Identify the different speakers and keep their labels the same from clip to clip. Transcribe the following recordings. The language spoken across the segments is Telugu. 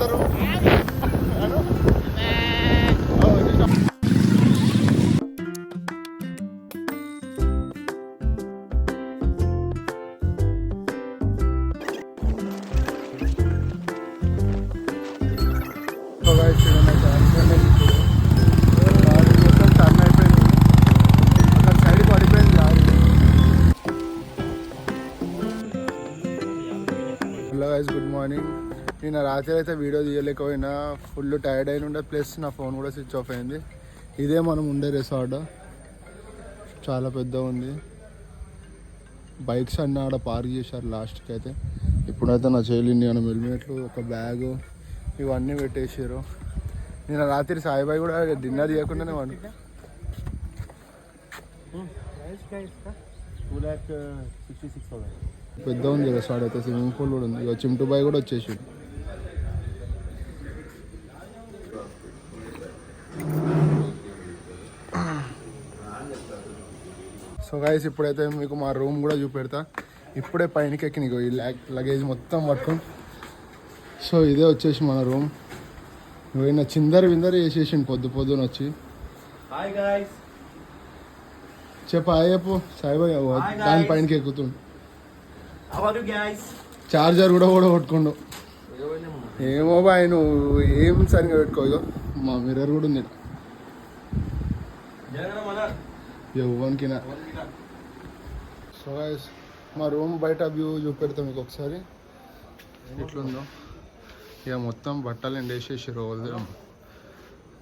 Speaker 1: వస్తారు. Hello guys, good morning. నేను రాత్రి అయితే వీడియో తీయలేకపోయినా, ఫుల్ టైర్డ్ అయిన ఉండే, ప్లస్ నా ఫోన్ కూడా స్విచ్ ఆఫ్ అయింది. ఇదే మనం ఉండే రిసార్ట్, చాలా పెద్ద ఉంది. బైక్స్ అన్నీ ఆడ పార్క్ చేశారు లాస్ట్కి అయితే. ఇప్పుడైతే నా చేలు ఇండియన్ హెల్మెట్లు, ఒక బ్యాగు, ఇవన్నీ పెట్టేసారు. నేను రాత్రి సాయిబాయి కూడా డిన్నర్ చేయకుండానే వాడు. 2,66,000 పెద్ద ఉంది రిసార్ట్ అయితే. స్విమ్మింగ్ పూల్ కూడా ఉంది. ఇక చింటూ బాయ్ కూడా వచ్చేసి. సో గైస్, ఇప్పుడైతే మీకు మా రూమ్ కూడా చూపెడతా. ఇప్పుడే పైనకి ఎక్కి నీకు ఈ లగేజ్ మొత్తం పట్టుకుని. సో ఇదే వచ్చేసి మన రూమ్. నువ్వు చిందరి విందరి వేసేసిండు పొద్దున వచ్చి. చెప్పు హాయ్ చెప్పు. సాయిబాయ్ దాని పైనకి ఎక్కుతుండు. చార్జర్ కూడా కొట్టుకుండు. ఏమో బాయ్, నువ్వు ఏం సరిగా పెట్టుకో. ఇగో మా మిర్రర్ కూడా ఉంది ఇవ్వనికి. సో గైస్, మా రూమ్ బయట వ్యూ చూపెడతాం మీకు ఒకసారి ఎట్లుందో. ఇక మొత్తం బట్టలు ఎండేసేసి రోజు.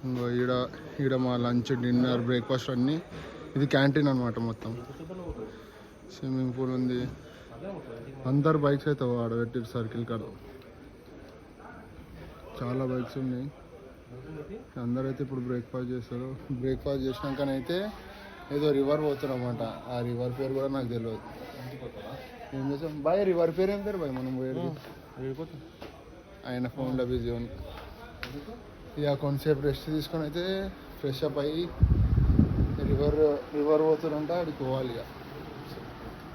Speaker 1: ఇంకో ఈడ మా లంచ్, డిన్నర్, బ్రేక్ఫాస్ట్ అన్నీ. ఇది క్యాంటీన్ అనమాట మొత్తం. స్విమ్మింగ్ పూల్ ఉంది. అందరు బైక్స్ అయితే ఆడబెట్టారు సర్కిల్ కాడ. చాలా బైక్స్ ఉన్నాయి. అందరైతే ఇప్పుడు బ్రేక్ఫాస్ట్ చేస్తారు. బ్రేక్ఫాస్ట్ చేసినాకనైతే ఏదో రివర్ పోతారు అనమాట. ఆ రివర్ పేరు కూడా నాకు తెలియదు. ఏం చేసాం బాయ్, రివర్ పేరు ఏం పేరు బాయ్? మనం పోయేది ఆయన ఫోన్లో బిజీ ఉంది. ఇక కొంతసేపు రెస్ట్ తీసుకొని అయితే ఫ్రెష్ అప్ అయ్యి రివర్ పోతారంట, అక్కడికి పోవాలి. ఇక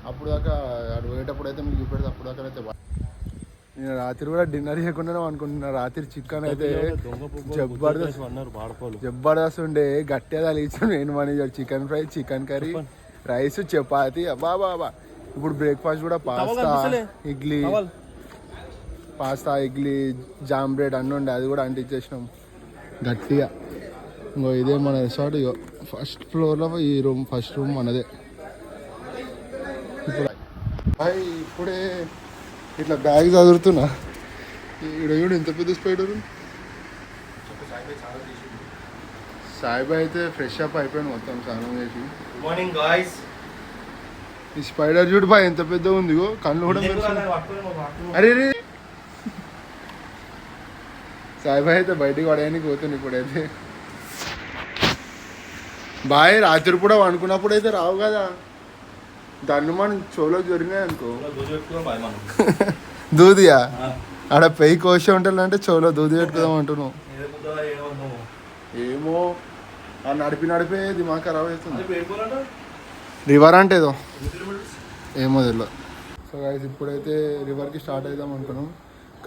Speaker 1: అప్పుడు దాకా అటు పోయేటప్పుడు అయితే మీకు చూపెడితే అప్పుడు దాకా అయితే. నేను రాత్రి కూడా డిన్నర్ చేయకుండానే అనుకుంటున్నా. రాత్రి చికెన్ అయితే జబర్దస్త్ ఉండే, గట్టిగా తలిగించాను నేను. మన chicken fry, chicken curry, rice, chapati. బాబా ఇప్పుడు బ్రేక్ఫాస్ట్ కూడా పాస్తా, ఇడ్లీ, జామ్ బ్రెడ్ అన్నీ ఉండే. అది కూడా అంటించేసినాం గట్టిగా. ఇంకో ఇదే మన రిసార్ట్. ఇగో ఫస్ట్ ఫ్లోర్లో ఈ రూమ్, ఫస్ట్ రూమ్ మనదే. ఇప్పుడే ఇట్లా బ్యాగ్ చదువుతున్నా. ఈడ ఎంత పెద్ద స్పైడర్. సాయిబాయ్ అయితే ఫ్రెష్ అప్ అయిపోయాను మొత్తం స్నానం చేసి.
Speaker 2: మార్నింగ్ గాయ్స్,
Speaker 1: ఈ స్పైడర్ చూడు బాయ్ ఎంత పెద్ద ఉంది. కళ్ళు కూడా అరే సాయిబాయ్ అయితే బయటికి పడేయడానికి పోతుంది ఇప్పుడైతే. బాయ్ రాత్రి కూడా అనుకున్నప్పుడు అయితే రావు కదా. దాన్ని మనం చెవులో జరిగినాయి అనుకో. దూదియా ఆడ పెయి కోసే ఉంటానంటే చెవులో దూది పెట్టుకుందాం అంటున్నావు. ఏమో ఆ నడిపే దిమాగ్ ఖరాబ్ అవుతుంది. రివర్ అంటే ఏదో ఏమో తెలియదు. సో గైస్, ఇప్పుడైతే రివర్కి స్టార్ట్ అవుదాం అనుకున్నాం.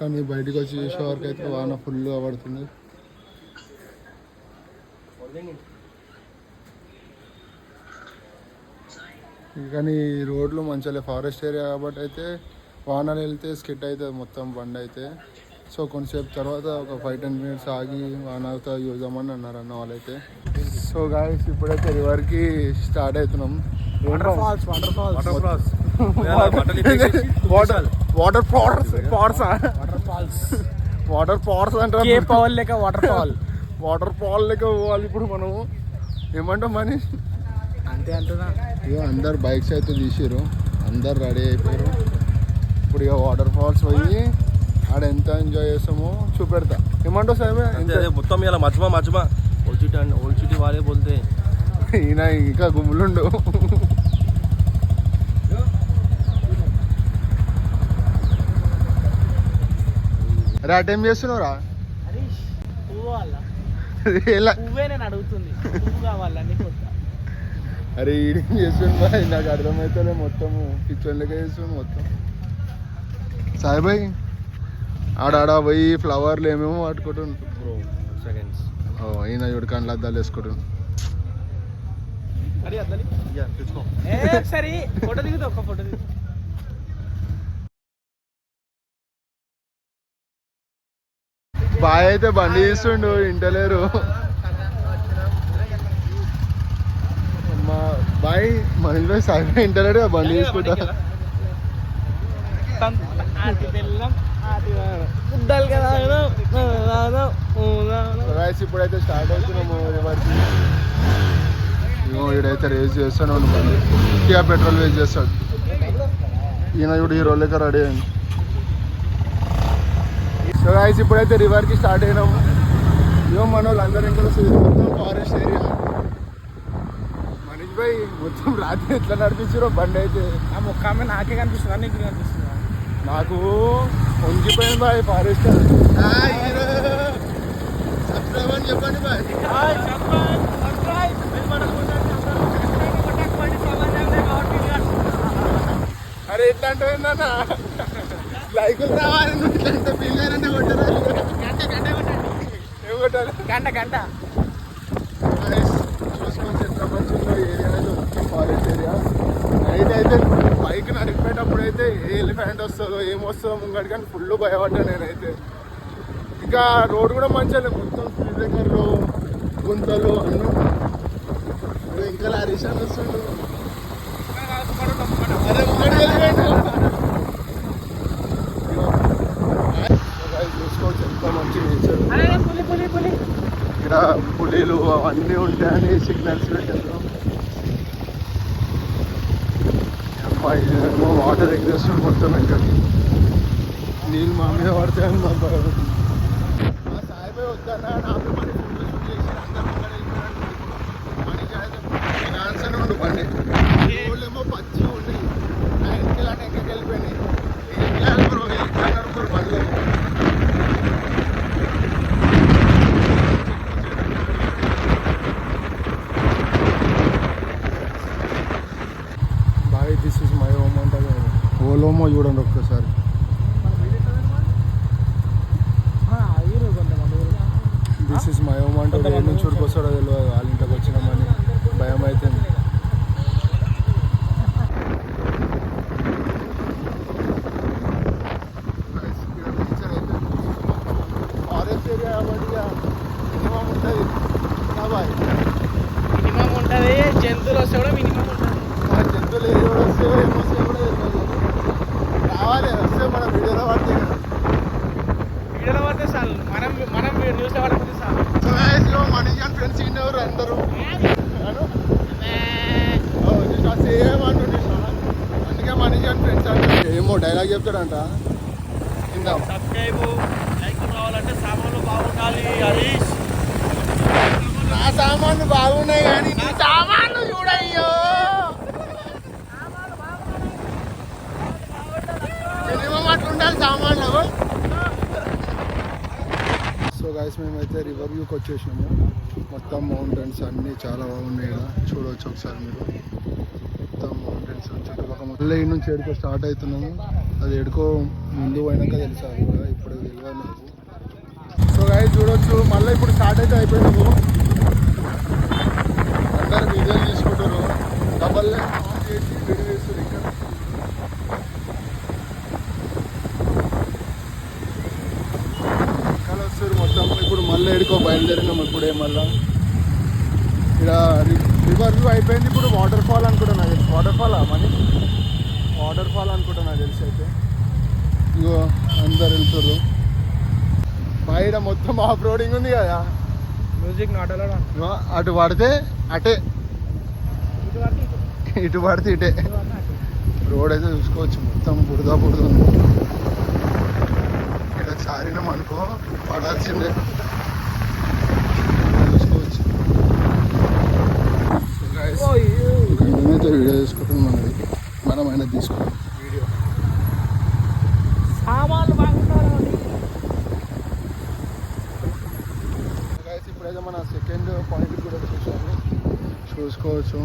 Speaker 1: కానీ బయటకు వచ్చి చూసే వరకు అయితే వాన ఫుల్గా పడుతుంది. కానీ రోడ్లు మంచిగా ఫారెస్ట్ ఏరియా కాబట్టి అయితే వాహనాలు వెళ్తే స్కిట్ అవుతుంది మొత్తం బండి అయితే. సో కొంతసేపు తర్వాత ఒక 5-10 మినిట్స్ ఆగి వాహనాలతో చూద్దామని అన్నారు అన్న వాళ్ళైతే. సో గాయస్, ఇప్పుడైతే రివర్కి స్టార్ట్ అవుతున్నాం. వాటర్ ఫాల్స్ అంటే వాటర్ ఫాల్ లెక్క పోవాలి ఇప్పుడు మనం. ఏమంటాం మనీ
Speaker 2: అంతే అంటున్నా.
Speaker 1: ఇక అందరు బైక్స్ అయితే తీసారు, అందరు రెడీ అయిపోయారు. ఇప్పుడు ఇక వాటర్ ఫాల్స్ పోయి ఆడ ఎంత ఎంజాయ్ చేస్తామో చూపెడతా. ఏమంటావు సార్?
Speaker 2: మొత్తం ఇలా మజ్మా ఓల్డ్ సిటీ వాళ్ళే పోతే
Speaker 1: ఈయన ఇంకా గుమ్ములుండు. అరే అటెంప్ చేస్తున్నావురా? అరే ఈడేం చేస్తుండే నాకు అర్థమవుతలే. మొత్తము కిచెన్ లెక్క చేస్తుండే మొత్తం. సాయిబాయ్ ఆడాడ పోయి ఫ్లవర్లు ఏమేమో పట్టుకుంటుండు.
Speaker 2: Bro seconds.
Speaker 1: ఈయన చూడు కండ్ల అద్దాలు వేసుకుంటుండు.
Speaker 2: సరే ఫోటో దిగుతా, ఒక ఫోటో దిగు.
Speaker 1: బాయ్ అయితే బండి తీస్తుండు, ఇంటలేరు. బాయ్ మహేష్ భాయ్ సాయి ఇంటలేడు బండి తీసుకుంటా. ఇప్పుడైతే స్టార్ట్ అవుతున్నాము రివర్కి. వీడైతే రేస్ చేస్తాను బండి, ఇక పెట్రోల్ వేస్ట్ చేస్తాడు. ఈయన ఇప్పుడు హీరో లెక్క రెడీ అయ్యింది. సో గైస్ ఇప్పుడైతే రివర్కి స్టార్ట్ అయినాము. ఇవో మన వాళ్ళు అందరూ ఇంకా మొత్తం ఫారెస్ట్ ఏరియా. మనీష్ భాయ్ మొత్తం రాత్రి ఎట్లా నడిపించారో బండి అయితే.
Speaker 2: ఆ ముఖామే నాకే కనిపిస్తుంది, నీకు కనిపిస్తుంది.
Speaker 1: నాకు వంగిపోయింది బాయ్ ఫారెస్ట్. సబ్స్క్రైబ్ అని చెప్పండి బాయ్. అరే ఎట్లా అంటే లైకులు రావాలి, ఇట్లా పిల్లలంటే కొట్టారు. ఏం కొట్టాలి?
Speaker 2: గంట
Speaker 1: చూసుకోవచ్చు ఎంత మంచిగా ఏరియా అయితే మొత్తం ఫారెస్ట్ ఏరియా. నైట్ అయితే బైక్ నడిపేటప్పుడు అయితే ఏ ఎలిఫెంట్ వస్తుందో ఏమొస్తుందో ముంగడి, కానీ ఫుల్ భయపడ్డా నేనైతే. ఇంకా రోడ్ కూడా మంచిగా మొత్తం స్పీడ్ బ్రేకర్లు, గుంతలు అన్నీ. ఇంకా హరీషన్ వస్తుండు. అరే ముంగడి ఎలిఫెంట్ చూసుకోవచ్చు ఎంత మంచి నేచర్. ఇక్కడ పులిలు అవన్నీ ఉంటాయని సిగ్నల్స్ పెట్టారు. అమ్మాయి వాటర్ ఎగ్జాస్ట్ మొత్తం ఇక్కడ నీళ్ళు మా మీద పడతాయని మాకు భయపడుతుంది. మా సాయిబాయ్ వద్దన్నా నాకు మరి ఫోటో షూట్ చేసి అందరూ మనీ ఉండు బండి. ఏమో పచ్చి ఉన్నాయి, నా ఇంటికి ఎక్కడికి వెళ్ళిపోయినాయి. బండ్లు bye. This is my home అంటే ఓలోమో చూడండి ఒక్కసారి. దిస్ ఇస్ మై హోమ్ అంటే ఏ నుంచి ఊరికొస్తాడో తెలియదు. వాళ్ళ ఇంట్లోకి వచ్చినామని భయం అవుతుంది. ఫారెస్ట్ ఏరియా కాబట్టి మినిమం ఉంటుంది బాయ్.
Speaker 2: మినిమం ఉంటుంది, జంతువులు వస్తే కూడా మినిమం ఉంటుంది.
Speaker 1: జంతువులు ఏ వస్తే ఏమొస్తే కూడా తెలియదు. రావాలి వస్తే మన వీడియోలో పడితే కదా.
Speaker 2: వీడియోలో పడితే చాలు, మనం న్యూస్లో పడిపోతే చాలు.
Speaker 1: మనీష్ అని ఫ్రెండ్స్ ఇన్నెవరు అందరూ సేమ్ అంటుండే. అందుకే మనీష్ అని ఫ్రెండ్స్ అంటే ఏమో డైలాగ్ చెప్తాడంట.
Speaker 2: సబ్స్క్రైబ్ లైక్ రావాలంటే సామాన్లు బాగుండాలి. హరీష్
Speaker 1: నా సామాన్లు బాగున్నాయి కానీ నీ సామాన్లు చూడయ్యో. మినిమం అట్లా ఉండాలి సామాన్లు. సో గైస్ మేమైతే రివర్ వ్యూకి వచ్చేసాము. మొత్తం మౌంటైన్స్ అన్నీ చాలా బాగున్నాయి కదా, చూడవచ్చు ఒకసారి మీరు. మొత్తం మౌంటైన్స్ చుట్టుపక్కల మళ్ళీ ఈ నుంచి ఎడుకో స్టార్ట్ అవుతున్నాము. అది ఎడుకో ముందు పోయినాక తెలుసాను కూడా, ఇప్పుడు తెలియదు నాకు. సో గైస్ చూడొచ్చు మళ్ళీ ఇప్పుడు స్టార్ట్ అయితే అయిపోయినాము. అందరు వీడియోలు తీసుకుంటారు. డబల్ వీడియో చేస్తారు ఇక్కడ. మొత్తం ఇప్పుడు మళ్ళీ ఎడుకో బయలుదేరినాం. ఇప్పుడే మళ్ళీ ఇక్కడ రివర్ వ్యూ అయిపోయింది. ఇప్పుడు వాటర్ ఫాల్ అనుకుంటా నాకు తెలిసి. వాటర్ ఫాలా మనీ? వాటర్ ఫాల్ అనుకుంటా నాకు తెలిసి. అయితే ఇగో అందరు వెళ్తారు. బయట మొత్తం ఆఫ్ రోడింగ్ ఉంది కదా.
Speaker 2: Music not allowed.
Speaker 1: అటు పడితే అటే, ఇటు పడితే ఇటే. రోడ్ అయితే చూసుకోవచ్చు మొత్తం బురద బురద ఉంది. ఇక్కడ సారినాం అనుకో పడాల్సిందే. చూసుకోవచ్చు. మేమైతే వీడియో తీసుకుంటాం. మనమైనా తీసుకుంటాం వీడియో.
Speaker 2: సామాన్లు బాగుంటారు.
Speaker 1: ఇప్పుడైతే మన సెకండ్ పాయింట్ కూడా చూసుకోవచ్చు.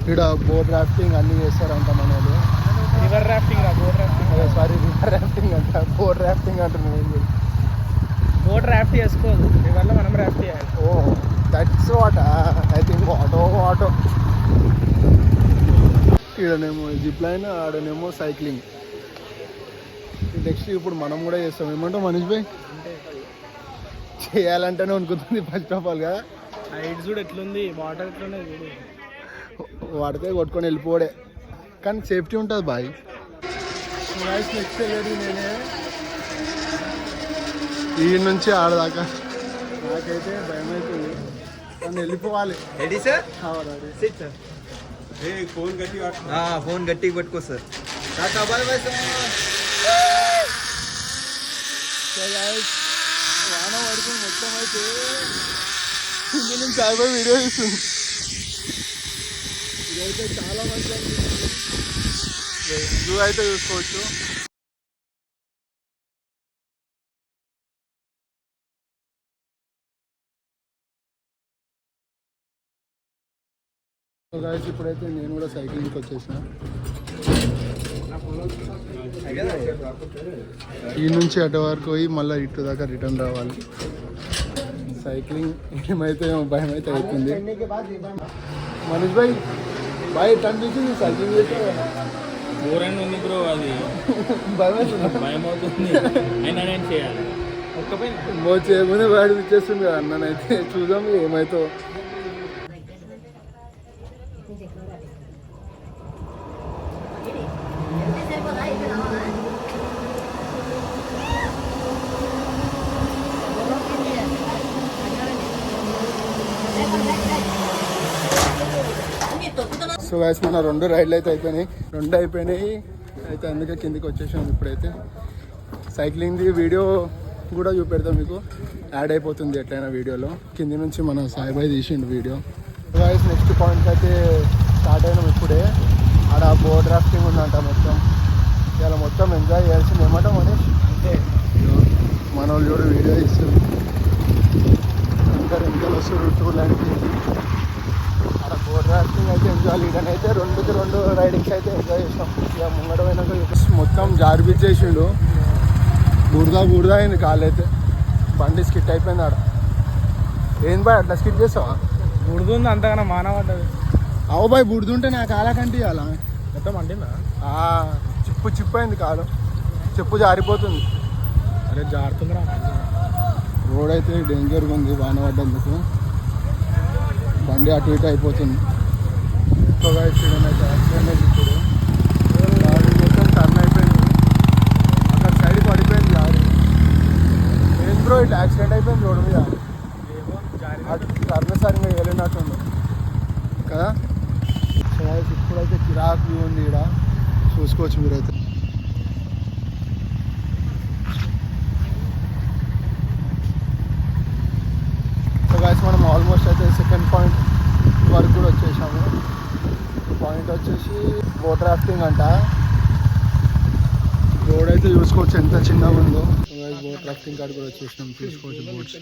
Speaker 1: ఇక్కడ బోట్ రాఫ్టింగ్ అన్నీ చేస్తారంట మన వాళ్ళు.
Speaker 2: రివర్ రాఫ్టింగ్ రా, boat rafting.
Speaker 1: Sorry river rafting అంట, బోట్ రాఫ్టింగ్ అంటున్నాను.
Speaker 2: బోట్ రాఫ్ట్ చేసుకోదు, రివర్లో మనం రాఫ్ట్ చేయాలి.
Speaker 1: Oh that's what I think. ఆటో ఈడనేమో జిప్ లైన్, ఆడనేమో సైక్లింగ్. నెక్స్ట్ ఇప్పుడు మనం కూడా చేస్తాం. ఏమంటావు మనీష్ భాయ్? చేయాలంటేనే అనుకుంటుంది ఫస్ట్ ఆఫ్ ఆల్ కదా.
Speaker 2: హైట్ చూడు ఎట్లుంది, వాటర్ ఎట్లున్నది చూడు.
Speaker 1: వాడితే కొట్టుకొని వెళ్ళిపోడే, కానీ సేఫ్టీ ఉంటుంది బాయ్. నెక్స్ట్ వెళ్ళేది నేనే ఈ నుంచి ఆడదాకా. నాకైతే భయం అవుతుంది, కానీ వెళ్ళిపోవాలి.
Speaker 3: Ready sir?
Speaker 1: రెడీ.
Speaker 3: ఫోన్ గట్టిగా పట్టుకో sir. Tata bye bye sir.
Speaker 1: వాన పడుతుంది మొత్తం. అయితే ఇంటి నుంచి చాలా వీడియో ఇస్తుంది. ఇదైతే చాలా మంచి వ్యూ అయితే చూసుకోవచ్చు. గాయస్ ఇప్పుడైతే నేను కూడా సైక్లింగ్కి వచ్చేసిన. ఈ నుంచి అటు వరకు పోయి మళ్ళీ ఇటు దాకా రిటర్న్ రావాలి. సైక్లింగ్ ఏమైతే భయం అయితే అవుతుంది. మనీష్ భాయ్ బాయ్ అనిపించింది సైక్లింగ్ చేస్తే.
Speaker 2: ఘోరంగా ఉంది బ్రో, అది
Speaker 1: భయం అవుతుంది.
Speaker 2: భయం అవుతుంది. అయినా నేను చేయాలి.
Speaker 1: మో చేయమని వాడి ఇచ్చేస్తుంది కదా అన్ననైతే. చూద్దాం ఏమైతే. సో గైస్ మన 2 రైడ్లు అయితే అయిపోయినాయి. 2 అయిపోయినాయి అయితే అందుకే కిందికి వచ్చేసాం. ఇప్పుడైతే సైక్లింగ్ది వీడియో కూడా చూపెడతాం, మీకు యాడ్ అయిపోతుంది ఎట్లయినా వీడియోలో. కింది నుంచి మన సాయిబాయ్ తీసిండు వీడియో. గైస్ నెక్స్ట్ పాయింట్ అయితే స్టార్ట్ అయినాం ఇప్పుడే. ఆడ బోట్ రాఫ్టింగ్ ఉందంట. మొత్తం ఇలా మొత్తం ఎంజాయ్ చేయాల్సింది. ఏమంటాం మనీష్?
Speaker 2: అంతే.
Speaker 1: మన వాళ్ళు కూడా వీడియో ఇస్తుంది. అందరు ఎంజాయ్ వస్తారు 2 లైన్కి. అక్కడ బోట్ రాఫ్టింగ్ అయితే ఎంజాయ్. ఇక్కడైతే 2 రైడింగ్స్ అయితే ఎంజాయ్ చేసాం. ఇక ముంగడ పోయినాక మొత్తం జారిపిచ్చేసిండు. బురద అయింది కాళ్ళైతే. బండి స్కిట్ అయిపోయింది ఆడ. ఏం బాయ్ అట్లా స్కిట్ చేస్తావా?
Speaker 2: బుడుతుంది అంతగానో మానవడ్డది.
Speaker 1: అవు బాయ్ బుడుతుంటే నా కాలకంటే ఇవ్వాలా
Speaker 2: మొత్తం అంటిందా?
Speaker 1: చిప్పు అయింది కాలు. చెప్పు జారిపోతుంది.
Speaker 2: అరే జారుతుందిరా.
Speaker 1: రోడ్ అయితే డేంజర్గా ఉంది వాన పడ్డందుకు. బండి అటు ఇటు అయిపోతుంది. ఎక్కువగా అయితే యాక్సిడెంట్ అయితే ఇప్పుడు లారీ మొత్తం టర్న్ అయిపోయింది. అక్కడ సైడ్ పడిపోయింది లారీ. ఏం బ్రో ఇట్లా యాక్సిడెంట్ అయిపోయింది రోడ్డు మీద. టర్న్ సరిగ్గా వెళ్ళినట్టుంది కదా. సో ఇప్పుడైతే కిరాక్ వ్యూ ఉంది. ఇక్కడ చూసుకోవచ్చు మీరైతే. సో గాయస్ మనం ఆల్మోస్ట్ అయితే సెకండ్ పాయింట్ వరకు కూడా వచ్చేసాము. పాయింట్ వచ్చేసి బోట్ రాఫ్టింగ్ అంట. రోడ్ అయితే చూసుకోవచ్చు ఎంత చిన్నగా ఉందో. బోట్ రాఫ్టింగ్ కాడ కూడా వచ్చేసినాం. చూసుకోవచ్చు బోట్స్.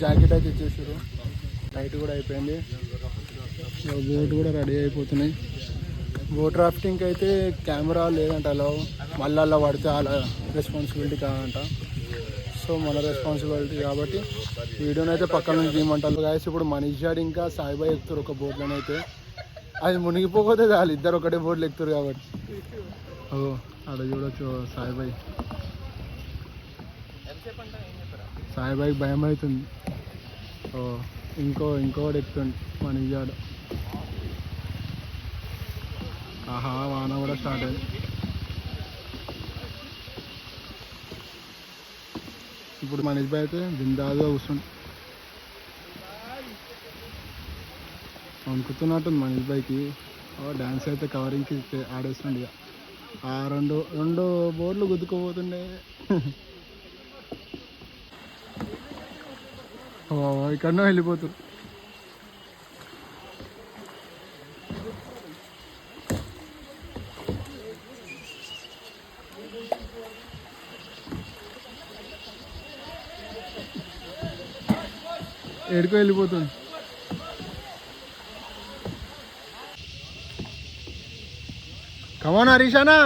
Speaker 1: జాకెట్ అయితే ఇచ్చేసారు. నైట్ కూడా అయిపోయింది. బోట్ కూడా రెడీ అయిపోతున్నాయి. బోట్ రాఫ్టింగ్కి అయితే కెమెరా లేదంట అలా. మళ్ళీ అలా పడితే అలా రెస్పాన్సిబిలిటీ కాదంట. సో మన రెస్పాన్సిబిలిటీ కాబట్టి వీడియోని అయితే పక్కన నుంచి తీయమంటారు. గాయస్ ఇప్పుడు మనీష్ గారు ఇంకా సాయిబాయ్ ఎక్కుతారు ఒక బోట్లోనే. అయితే అది మునిగిపోతే చాలు, ఇద్దరు ఒకటే బోట్లు ఎక్కుతారు కాబట్టి. ఓ అక్కడ చూడొచ్చు సాయిబాయ్. సాయిబాయ్కి భయం అవుతుంది. ఓ ఇంకోటి ఎక్కుతుంది మనీష్ గారు. ఆహా వాన కూడా స్టార్ట్ అయింది. ఇప్పుడు మనీష్ బాయ్ అయితే బిందాగా కూర్చుంది. అనుకుతున్నట్టుంది మనీష్ బాయ్కి. డ్యాన్స్ అయితే కవరింగ్కి ఆడేస్తుండే. ఇక ఆ రెండు బోర్లు గుద్దుకోబోతుండే. ఇక్కడనో వెళ్ళిపోతుంది. ఎడుకో వెళ్ళిపోతుంది. కమాన్ హరీషానా.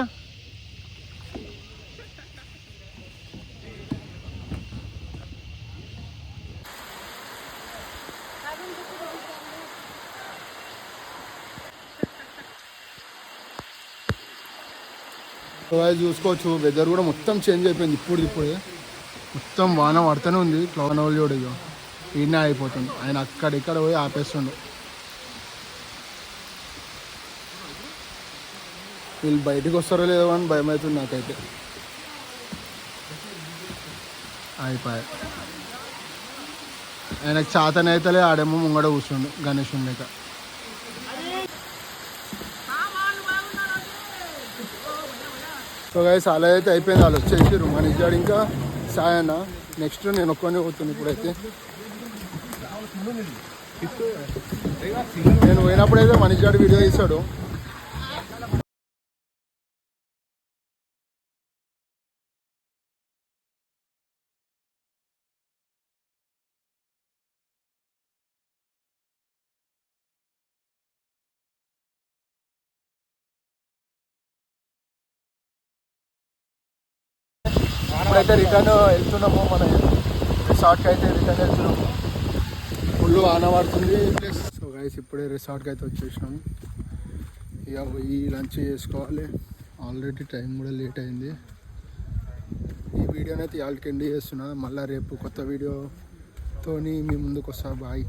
Speaker 1: చూసుకోవచ్చు వెదర్ కూడా మొత్తం చేంజ్ అయిపోయింది ఇప్పుడే మొత్తం వాన పడుతూనే ఉంది. క్లౌడ్ వాళ్ళు చూడు ఇక ఈయనే అయిపోతుంది. ఆయన అక్కడిక్కడ పోయి ఆపేస్తుండు. వీళ్ళు బయటకు వస్తారో లేదో అని భయం అవుతుంది నాకైతే. అయిపోయి ఆయనకు చాతనైతేలే ఆడేమో ముంగడ కూర్చుండు గణేషుని లేక. సో గైస్ అలా అయితే అయిపోయింది. వాళ్ళు వచ్చేసి మనీష్ గారు ఇంకా సాయన్న. నెక్స్ట్ నేను ఒక్కనే పోతున్నాను ఇప్పుడైతే. నేను పోయినప్పుడైతే మనీష్ గారు వీడియో తీస్తాడు. ఇప్పుడైతే రిటర్న్ వెళ్తున్నాము. మన రిసార్ట్కి అయితే రిటర్న్ వెళ్తున్నాము. ఫుల్ వాన పడుతుంది ప్లస్. సో గైస్ ఇప్పుడే రిసార్ట్కి అయితే వచ్చేసినాము. ఇక పోయి లంచ్ చేసుకోవాలి. ఆల్రెడీ టైం కూడా లేట్ అయింది. ఈ వీడియోని అయితే ఇవాళకి ఎండ్ చేస్తున్నా. మళ్ళీ రేపు కొత్త వీడియోతోని మీ ముందుకు వస్తా. బాయ్.